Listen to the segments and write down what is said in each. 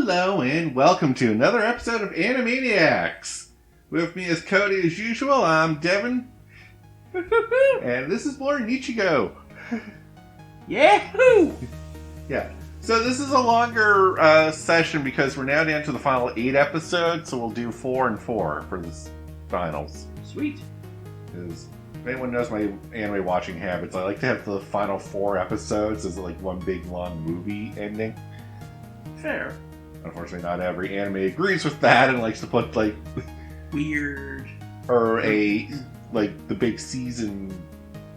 Hello and welcome to another episode of Animeniacs. With me as Cody as usual, I'm Devin. And this is more Nichijou. Yahoo! Yeah. So this is a longer session because we're now down to the final 8 episodes, so we'll do 4 and 4 for this finals. Sweet. Because if anyone knows my anime watching habits, I like to have the final 4 episodes as like one big long movie ending. Fair. Unfortunately, not every anime agrees with that and likes to put like weird or a like the big season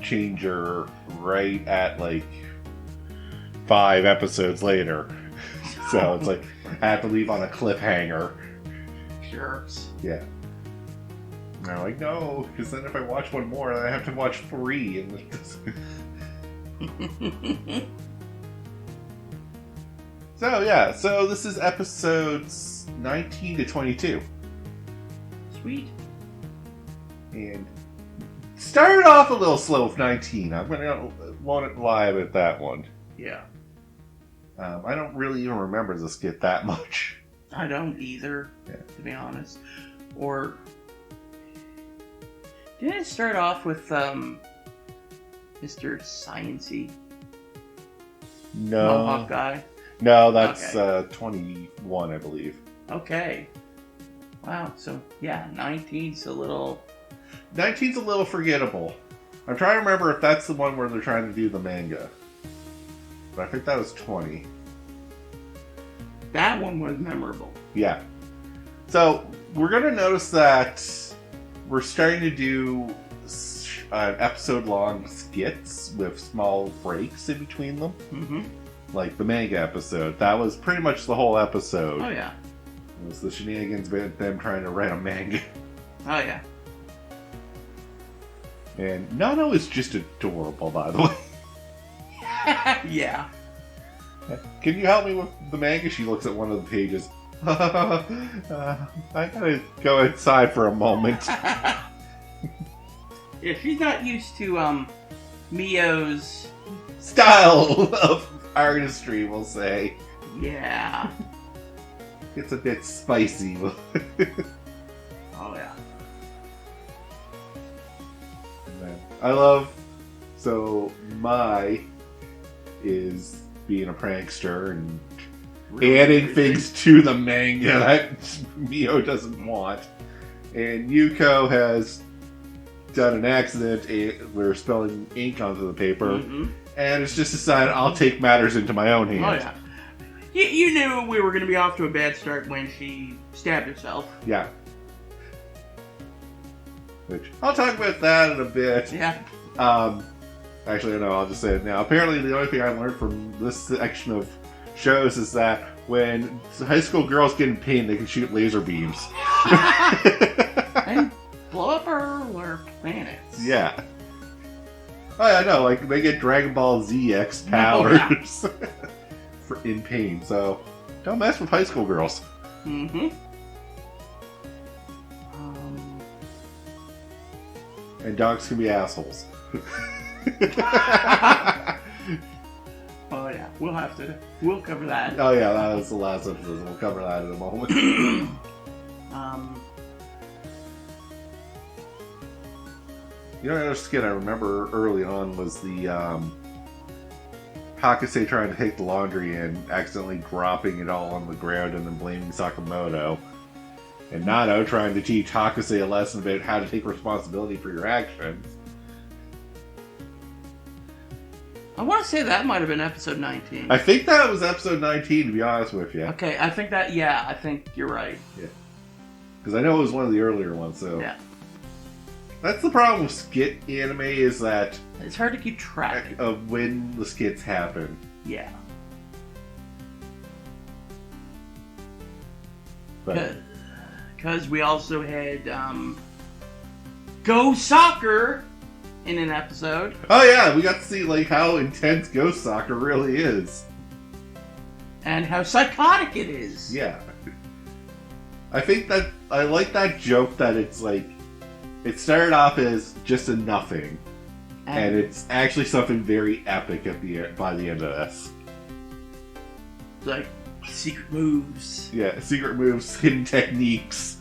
changer right at like 5 episodes later. So it's like I have to leave on a cliffhanger. Jerks. Yeah. And I'm like, no, because then if I watch one more, I have to watch 3 and So yeah, so this is episodes 19 to 22. Sweet. And started off a little slow with 19. I'm gonna won't lie about that one. Yeah. I don't really even remember the skit that much. I don't either, to be honest. Or didn't it start off with Mr. Science-y? No. Mohawk guy? No, that's okay. 21, I believe. Okay. Wow, so yeah, 19's a little... 19's a little forgettable. I'm trying to remember if that's the one where they're trying to do the manga. But I think that was 20. That one was memorable. Yeah. So, we're going to notice that we're starting to do episode-long skits with small breaks in between them. Mm-hmm. Like the manga episode. That was pretty much the whole episode. Oh, yeah. It was the shenanigans about them trying to write a manga. Oh, yeah. And Nano is just adorable, by the way. Yeah. Can you help me with the manga? She looks at one of the pages. I gotta go inside for a moment. Yeah, she's not used to Mio's style of artistry, we'll say. Yeah. It's a bit spicy. Oh, yeah. I love... So, Mai is being a prankster and adding things to the manga that Mio doesn't want. And Yuko has done an accident where spilling ink onto the paper. Mm-hmm. And it's just decided I'll take matters into my own hands. Oh, yeah. You knew we were going to be off to a bad start when she stabbed herself. Yeah. Which, I'll talk about that in a bit. Yeah. Actually, no, I'll just say it now. Apparently, the only thing I learned from this section of shows is that when high school girls get in pain, they can shoot laser beams. And blow up our planets. Yeah. Oh, yeah, I know. Like, they get Dragon Ball Z X powers for in pain. So, don't mess with high school girls. Mm-hmm. And dogs can be assholes. Oh, yeah. We'll cover that. Oh, yeah, that was the last episode. We'll cover that in a moment. You know, another skit I remember early on was the Hakase trying to take the laundry and accidentally dropping it all on the ground and then blaming Sakamoto. And Nano trying to teach Hakase a lesson about how to take responsibility for your actions. I want to say that might have been episode 19. I think that was episode 19, to be honest with you. Okay, I think you're right. Yeah. Because I know it was one of the earlier ones, so... Yeah. That's the problem with skit anime, is that... It's hard to keep track of when the skits happen. Yeah. Because we also had Go Soccer in an episode. Oh yeah, we got to see like how intense Ghost Soccer really is. And how psychotic it is. Yeah. I think that I like that joke that it's like it started off as just a nothing. And it's actually something very epic by the end of this. Like, Secret moves. Yeah, secret moves, hidden techniques,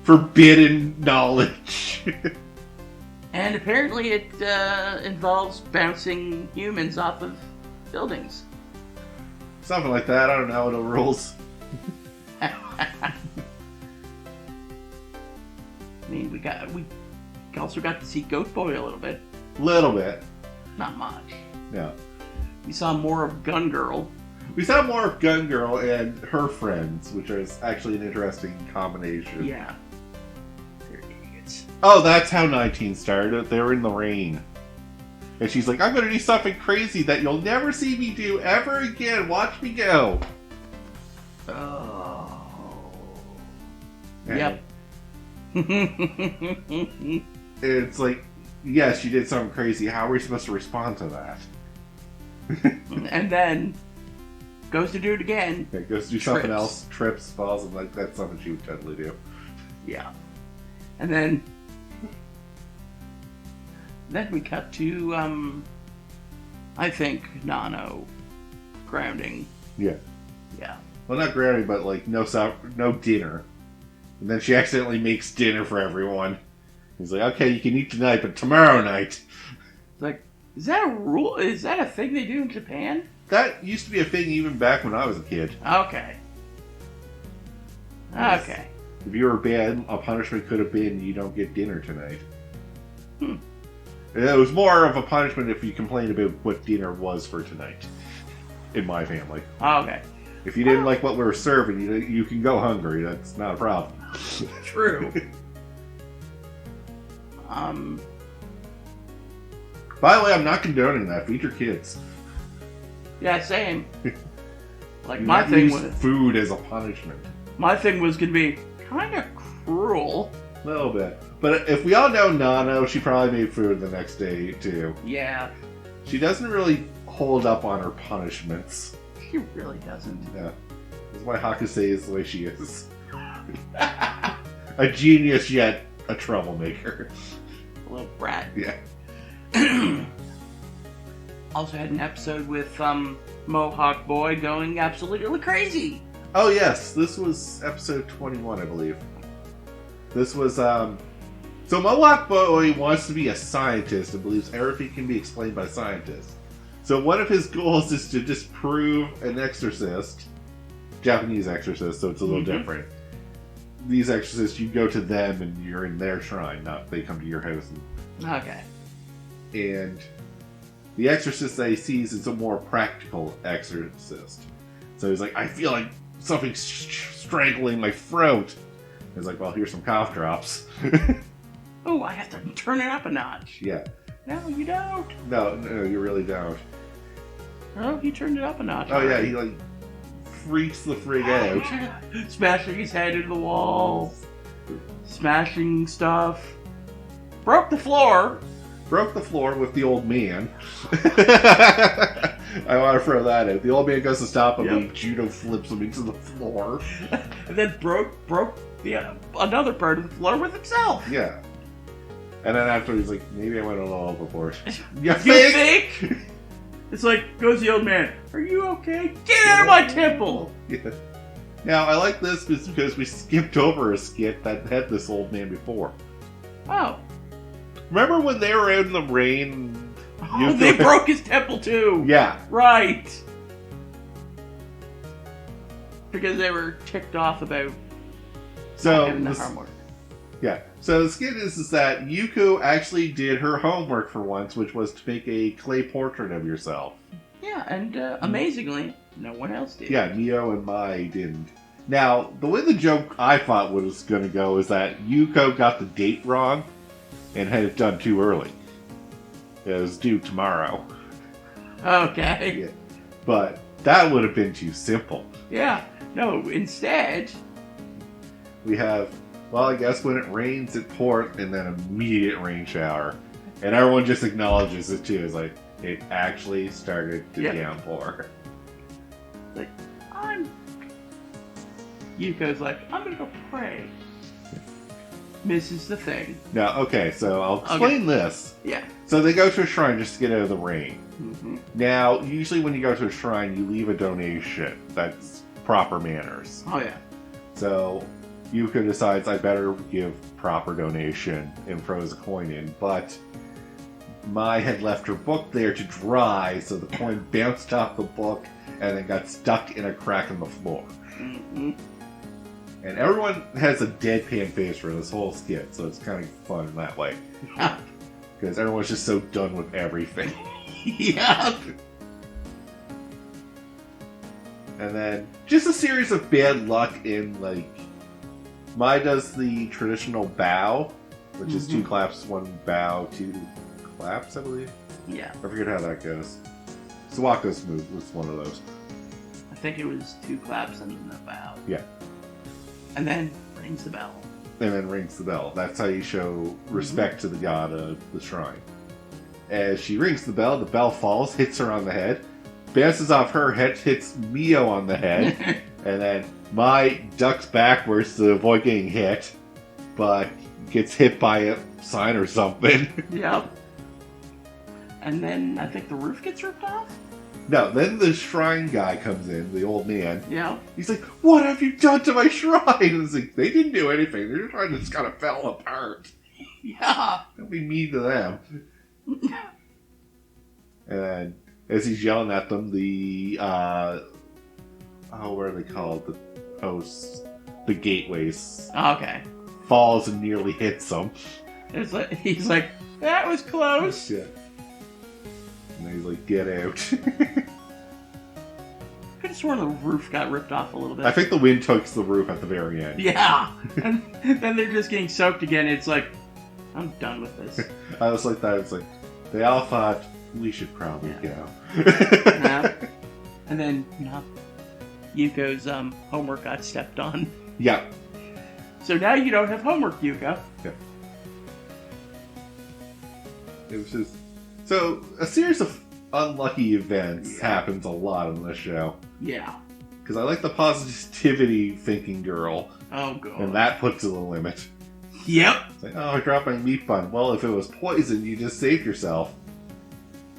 forbidden knowledge. And apparently it involves bouncing humans off of buildings. Something like that. I don't know the rules. I mean, we also got to see Goat Boy a little bit. Little bit. Not much. Yeah. We saw more of Gun Girl. We saw more of Gun Girl and her friends, which is actually an interesting combination. Yeah. They're idiots. Oh, that's how 19 started. They were in the rain. And she's like, I'm going to do something crazy that you'll never see me do ever again. Watch me go. Oh. And Yep. it's like, yes, you did something crazy. How are we supposed to respond to that? And then goes to do it again. Yeah, goes to do something else, trips, falls, and like that's something she would totally do. Yeah. And then we cut to I think Nano grounding. Yeah. Yeah. Well, not grounding, but like no dinner. And then she accidentally makes dinner for everyone. He's like, okay, you can eat tonight, but tomorrow night. Like, is that a rule? Is that a thing they do in Japan? That used to be a thing even back when I was a kid. Okay. Okay. If you were bad, a punishment could have been you don't get dinner tonight. It was more of a punishment if you complained about what dinner was for tonight. In my family. Okay. If you didn't like what we were serving, you can go hungry. That's not a problem. True. By the way, I'm not condoning that. Feed your kids. Yeah, same. Like Do my not thing use was food as a punishment. my thing was gonna be kind of cruel. A little bit. But if we all know Nano, she probably made food the next day, too. Yeah, She doesn't really hold up on her punishments. she really doesn't. Yeah. That's why Hakusei is the way she is. A genius, yet a troublemaker. A little brat. Yeah. Also had an episode with Mohawk Boy going absolutely crazy. Oh, yes. This was episode 21, I believe. This was, So Mohawk Boy wants to be a scientist and believes everything can be explained by scientists. So one of his goals is to disprove an exorcist. Japanese exorcist, so it's a little different. These exorcists, you go to them and you're in their shrine, not they come to your house. Okay. And the exorcist that he sees is a more practical exorcist. So he's like, I feel like something's strangling my throat. He's like, well, here's some cough drops. Oh, I have to turn it up a notch. Yeah. No, you don't. No, you really don't. Oh, he turned it up a notch. Oh, yeah, he, like, freaks the frig out. Smashing his head into the wall. Smashing stuff. Broke the floor. Broke the floor with the old man. I want to throw that out. The old man goes to stop him, and judo flips him into the floor. And then broke the another part of the floor with himself. Yeah. And then after he's like, maybe I went a little overboard. You You think? It's like, goes the old man, are you okay? Get out of my temple! Yeah. Now, I like this because we skipped over a skit that had this old man before. Oh. Remember when they were out in the rain? Oh, they broke his temple too! Yeah. Right! Because they were ticked off about having the homework. Yeah. So the skit is that Yuko actually did her homework for once, which was to make a clay portrait of yourself. Yeah, and amazingly, no one else did. Yeah, Neo and Mai didn't. Now, the way the joke I thought was going to go is that Yuko got the date wrong and had it done too early. It was due tomorrow. Okay. Yeah. But that would have been too simple. Yeah. No, instead... We have, well, I guess when it rains, it pours, and then immediate rain shower. And everyone just acknowledges it too. It's like, it actually started to downpour. Like, Yuko's like, I'm gonna go pray. Misses the thing. Now, okay, so I'll explain this. Yeah. So they go to a shrine just to get out of the rain. Mm-hmm. Now, usually when you go to a shrine, you leave a donation. That's proper manners. Oh, yeah. So, Yuka decides I better give proper donation and throws a coin in, but Mai had left her book there to dry, so the coin bounced off the book and then got stuck in a crack in the floor. Mm-hmm. And everyone has a deadpan face for this whole skit, so it's kind of fun in that way. Yeah. Because everyone's just so done with everything. Yeah. And then, just a series of bad luck in, like, Mai does the traditional bow, which is 2 claps, 1 bow, 2 claps, I believe. Yeah. I forget how that goes. Sawako's move was one of those. I think it was 2 claps and then a bow. Yeah. And then rings the bell. And then rings the bell. That's how you show respect to the god of the shrine. As she rings the bell falls, hits her on the head, bounces off her head, hits Mio on the head, and then Mai ducks backwards to avoid getting hit, but gets hit by a sign or something. Yep. And then I think the roof gets ripped off? No, then the shrine guy comes in, the old man. Yeah. He's like, "What have you done to my shrine?" And it's like, they didn't do anything. Their shrine just kind of fell apart. Yeah. Don't be mean to them. And as he's yelling at them, the, what are they called? The posts, the gateways, Okay. falls and nearly hits them. It's like, he's like, that was close. Yeah. And he's like, "Get out." Could have sworn the roof got ripped off a little bit. I think the wind takes the roof at the very end. Yeah. And then they're just getting soaked again. It's like, I'm done with this. I was like that. It's like, they all thought, we should probably go. Yeah. And then, Yuko's homework got stepped on. Yeah. So now you don't have homework, Yuko. Yeah. It was just... So, a series of unlucky events happens a lot on this show. Yeah. Because I like the positivity thinking girl. Oh, God. And that puts to the limit. Yep. It's like, "Oh, I dropped my meat bun." Well, if it was poison, you just saved yourself.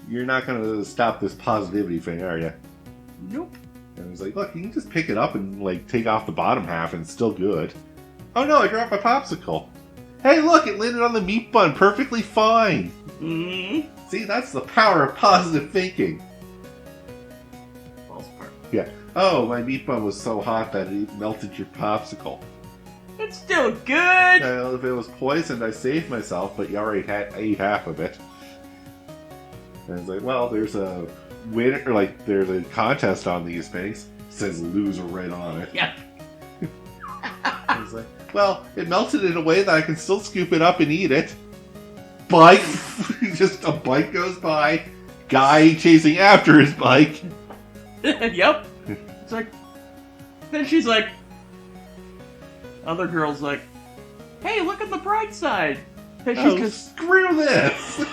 You're not going to stop this positivity thing, are you? Nope. And he's like, "Look, you can just pick it up and, like, take off the bottom half and it's still good." "Oh no, I dropped my popsicle." "Hey, look, it landed on the meat bun perfectly fine." Mm-hmm. See, that's the power of positive thinking. False part. Yeah. "Oh, my meat bun was so hot that it melted your popsicle." It's still good. "Well, if it was poisoned, I saved myself, but you already ate half of it." And it's like, "Well, there's a winner, or like there's a contest on these things." It says loser right on it. Yep. And it's like, "Well, it melted in a way that I can still scoop it up and eat it." Bike, just a bike goes by, guy chasing after his bike. Yep. It's like, then she's like, other girl's like, "Hey, look at the bright side." And she's just, Screw this.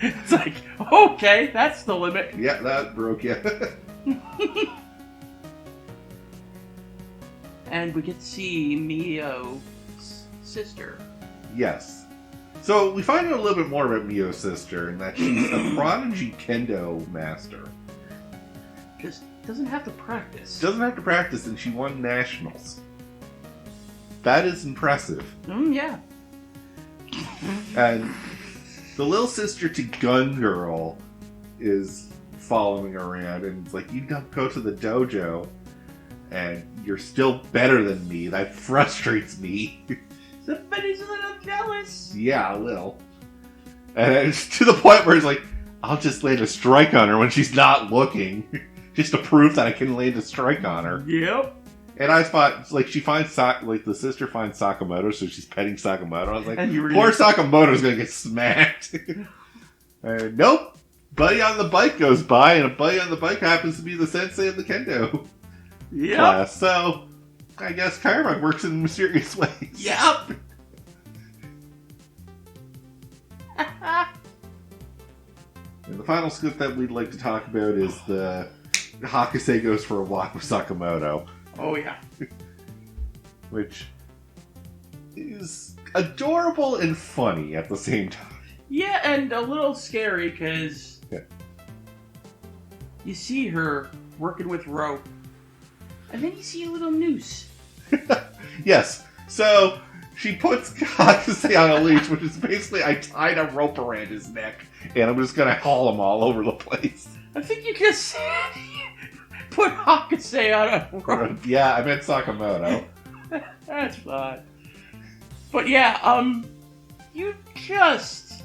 it's like, okay, that's the limit. Yeah, that broke you. And we get to see Mio's sister. Yes. So we find out a little bit more about Mio's sister, and that she's a prodigy kendo master. Just doesn't have to practice. Doesn't have to practice, and she won nationals. That is impressive. Yeah. And the little sister to Gun Girl is following her around, and it's like, "You don't go to the dojo, and you're still better than me. That frustrates me." Somebody's a little jealous. Yeah, a little. And it's to the point where it's like, "I'll just land a strike on her when she's not looking, just to prove that I can land a strike on her." Yep. And I thought, like, she finds like the sister finds Sakamoto, so she's petting Sakamoto. I was like, And you were poor Sakamoto's gonna get smacked. And nope, buddy on the bike goes by, and a buddy on the bike happens to be the sensei of the kendo class. So I guess karma works in mysterious ways. Yep. And the final scoop that we'd like to talk about is the Hakase goes for a walk with Sakamoto. Oh, yeah. Which is adorable and funny at the same time. Yeah, and a little scary because you see her working with rope, and then you see a little noose. Yes. So she puts Hakase on a leash, which is basically I tied a rope around his neck, and I'm just gonna haul him all over the place. I think you just put Hakase on a rope. Yeah, I meant Sakamoto. That's fine. But yeah, you just...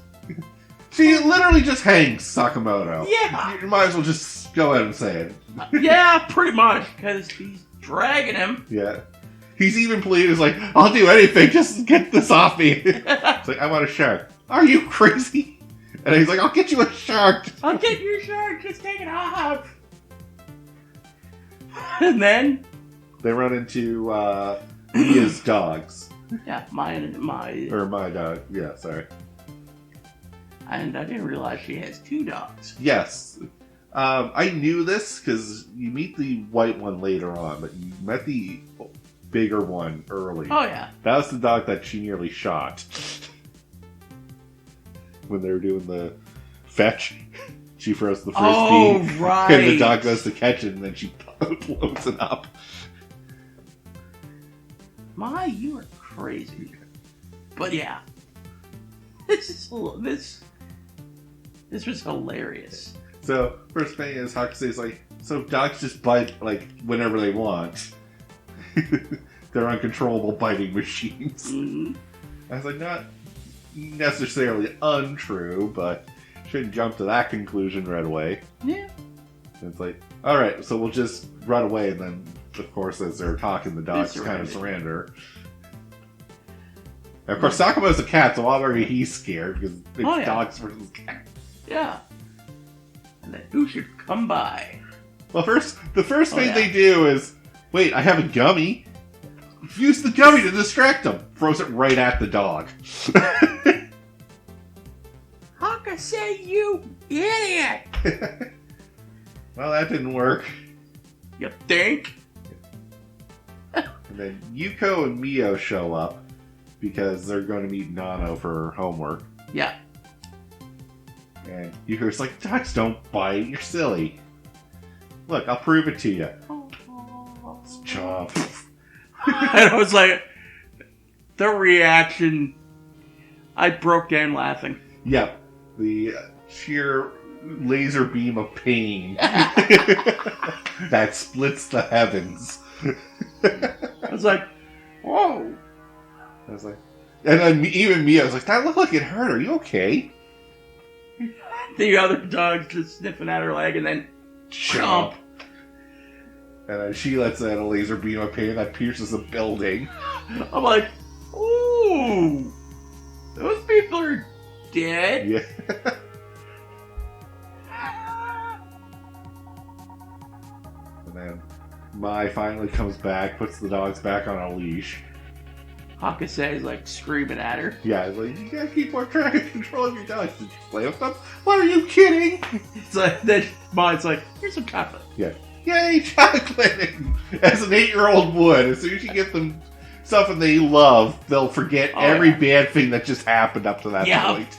She literally just hangs Sakamoto. Yeah. You might as well just go ahead and say it. Yeah, pretty much, because he's dragging him. Yeah. He's even pleading, he's like, I'll do anything, just get this off me. It's like, I want a shark. Are you crazy? And he's like, I'll get you a shark. I'll get you a shark, just take it off. And then... They run into Mia's dogs. Yeah, my... Or my dog. Yeah, sorry. And I didn't realize she has 2 dogs. Yes. I knew this because you meet the white one later on, but you met the bigger one early. Oh, yeah. That was the dog that she nearly shot. When they were doing the fetch. She throws the frisbee. Oh, right. And the dog goes to catch it, and then she blows it up. My, you are crazy. But yeah. This was hilarious. So, first thing is, Hakuse's like, so dogs just bite, like, whenever they want. They're uncontrollable biting machines. Mm-hmm. I was like, not necessarily untrue, but shouldn't jump to that conclusion right away. Yeah. And it's like, alright, so we'll just run away, and then, of course, as they're talking, the dogs kind of surrender. And of course, Sakamoto's a cat, so already he's scared, because it's dogs versus cats. Yeah. And then who should come by? Well, the first thing they do is, wait, I have a gummy. Use the gummy to distract him. Throws it right at the dog. Hakase, you idiot! Well, that didn't work. You think? And then Yuko and Mio show up because they're going to meet Nano for homework. Yeah. And Yuko's like, dogs don't bite. You're silly. Look, I'll prove it to you. It's chomp. And I was like, the reaction, I broke down laughing. Yep. The sheer laser beam of pain that splits the heavens. I was like, whoa. I was like, and then even Mia was like, that looked like it hurt. Are you okay? The other dog just sniffing at her leg and then chomp. And then she lets out a laser beam of pain that pierces a building. I'm like, ooh, those people are dead. Yeah. And then Mai finally comes back, puts the dogs back on a leash. Hakase is like screaming at her. Yeah, it's like, you gotta keep more track and control of your dogs. Did you play with them? What, are you kidding? It's like, then Mai's like, here's some chocolate. Yeah. Yay, chocolate! As an 8-year-old would. As soon as you get them something they love, they'll forget every bad thing that just happened up to that point.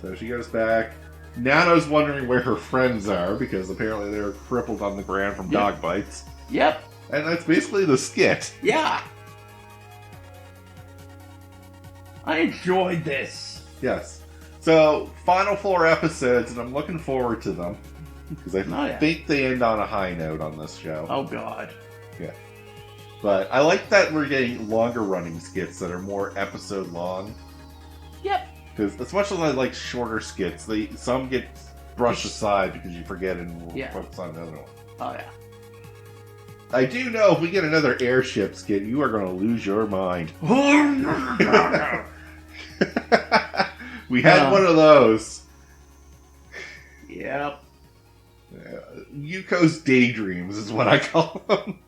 So she goes back. Nano's wondering where her friends are, because apparently they're crippled on the ground from dog bites. Yep. And that's basically the skit. Yeah. I enjoyed this. Yes. So, final 4 episodes, and I'm looking forward to them. Because I think they end on a high note on this show. Oh, God. Yeah. But I like that we're getting longer running skits that are more episode long. Yep. Because as much as I like shorter skits, some get brushed aside because you forget and we'll focus on another one. Oh, yeah. I do know if we get another airship skit, you are going to lose your mind. We had one of those. Yep. Yuko's daydreams is what I call them.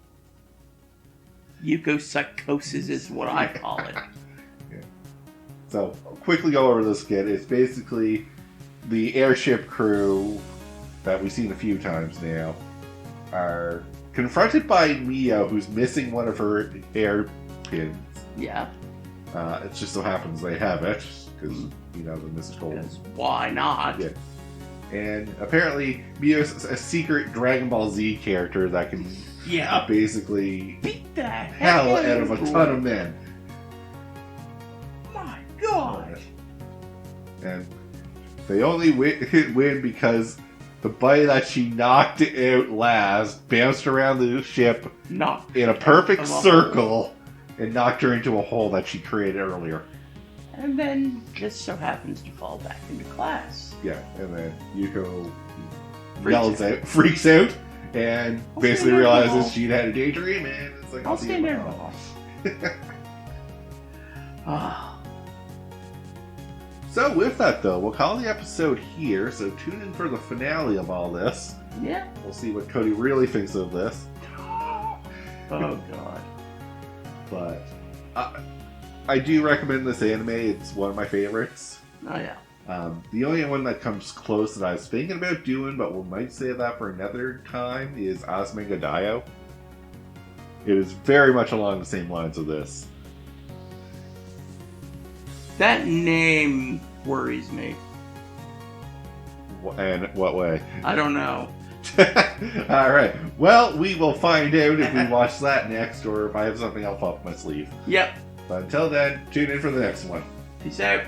Yuko psychosis is what I call it. Yeah. So, I'll quickly go over the skit. It's basically the airship crew that we've seen a few times now are confronted by Mio, who's missing one of her hairpins. Yeah. It just so happens they have it, because, the mystical... Why not? Yeah. And apparently, Mio's a secret Dragon Ball Z character that can basically beat the hell out of a ton of men. My God! And they only win because the buddy that she knocked out last bounced around the ship in a perfect circle and knocked her into a hole that she created earlier. And then just so happens to fall back into class. Yeah, and then Yuko freaks out, and basically realizes she'd had a daydream, and it's like, I'll stand there in the hall. So with that, though, we'll call the episode here, so tune in for the finale of all this. Yeah. We'll see what Cody really thinks of this. Oh, God. But I do recommend this anime. It's one of my favorites. Oh, yeah. The only one that comes close that I was thinking about doing, but we might save that for another time, is Asmenga Daio. It is very much along the same lines of this. That name worries me. And what way? I don't know. Alright. Well, we will find out if we watch that next, or if I have something else up my sleeve. Yep. But until then, tune in for the next one. Peace out.